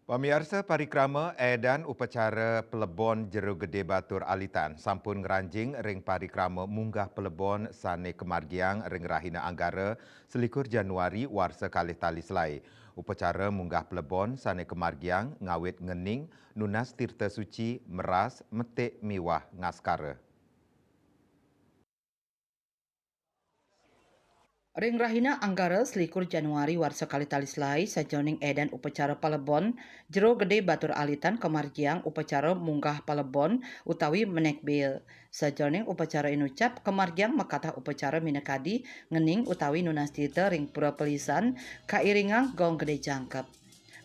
Pemirsa parikrama edan upacara pelebon Jero Gede Batur Alitan sampun ngeranjing ring parikrama munggah pelebon sane kemargiang ring Rahina Anggara selikur Januari warsa kalih tali selai. Upacara munggah pelebon sane kemargiang ngawit ngening nunas tirta suci meras metik miwah ngaskara. Ring Rahina Anggara selikur Januari warsa kali tali selai sajoning edan upacara palebon jero gede batur alitan kemargiang upacara munggah palebon utawi menek bil. Sajoning upacara inucap kemargiang makatah upacara minakadi ngening utawi nunastita ring pura pelisan kairingang gong gede jangkep.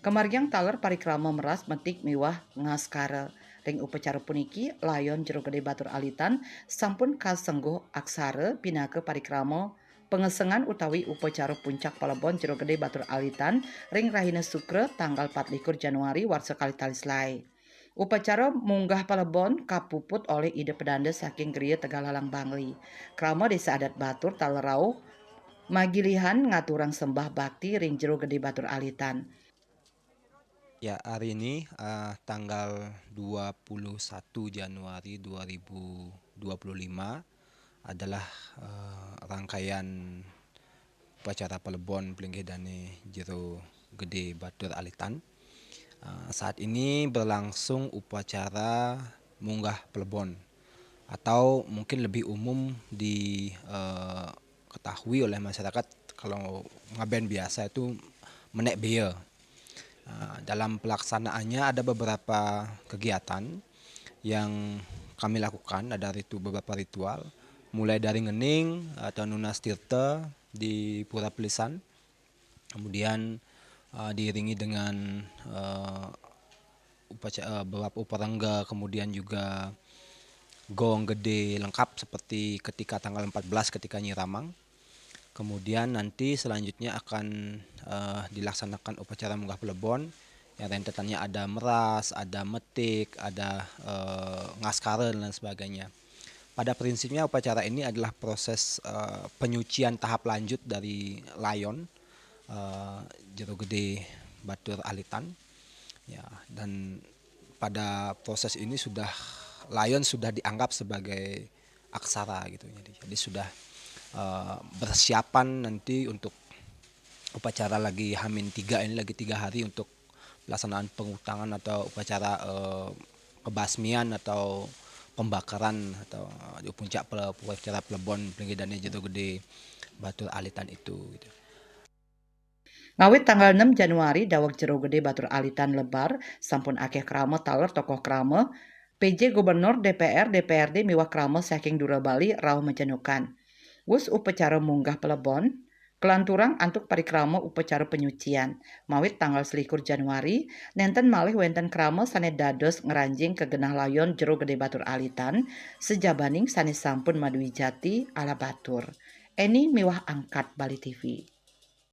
Kemargiang taler parikrama meras metik miwah ngaskara. Ring upacara puniki layon jero gede batur alitan sampun kasengguh aksara pinake parikrama pengesengan utawi upacara puncak palebon jero gede batur alitan ring Rahina Sukra tanggal 24 Januari warsa kali tali selai. Upacara munggah palebon kapuput oleh ide pedanda saking Geria Tegalalang Bangli. Krama desa adat Batur Talerau magilihan ngaturang sembah bakti ring jero gede batur alitan. Ya, hari ini tanggal 21 Januari 2025 adalah rangkaian upacara Pelebon Plenggedane Jero Gede Batur Alitan. Saat ini berlangsung upacara munggah Pelebon atau mungkin lebih umum diketahui oleh masyarakat kalau ngaben biasa itu menek bea. Dalam pelaksanaannya ada beberapa kegiatan yang kami lakukan, ada beberapa ritual, mulai dari ngening atau nunas tirta di Pura Pelisan, kemudian diiringi dengan beberapa uparangga, kemudian juga gong gede lengkap seperti ketika tanggal 14 ketika Nyiramang. Kemudian nanti selanjutnya akan dilaksanakan upacara munggah pelebon yang rentetannya ada meras, ada metik, ada ngaskara dan lain sebagainya. Pada prinsipnya upacara ini adalah proses penyucian tahap lanjut dari layon Jero Gede Batur Alitan. Ya, dan pada proses ini layon sudah dianggap sebagai aksara gitu. Jadi sudah persiapan nanti untuk upacara lagi H-3 ini lagi 3 hari untuk pelaksanaan pengutangan atau upacara kebasmian atau pembakaran atau di puncak upacara Pelebon Plenggedane Jero Gede Batur Alitan itu gitu. Ngawit tanggal 6 Januari daweg jero gede batur alitan lebar sampun akeh krama taler tokoh krama PJ Gubernur DPR DPRD miwah krama saking Dura Bali rauh menjenukan. Wus upacara munggah pelebon kelanturang antuk parikrama upacara penyucian mawit tanggal selikur Januari nenten malih wenten krama sane dados ngeranjing kegenah layon jero gede batur alitan sejabaning sane sampun Madwi Jati ala batur. Eni miwah angkat Bali TV.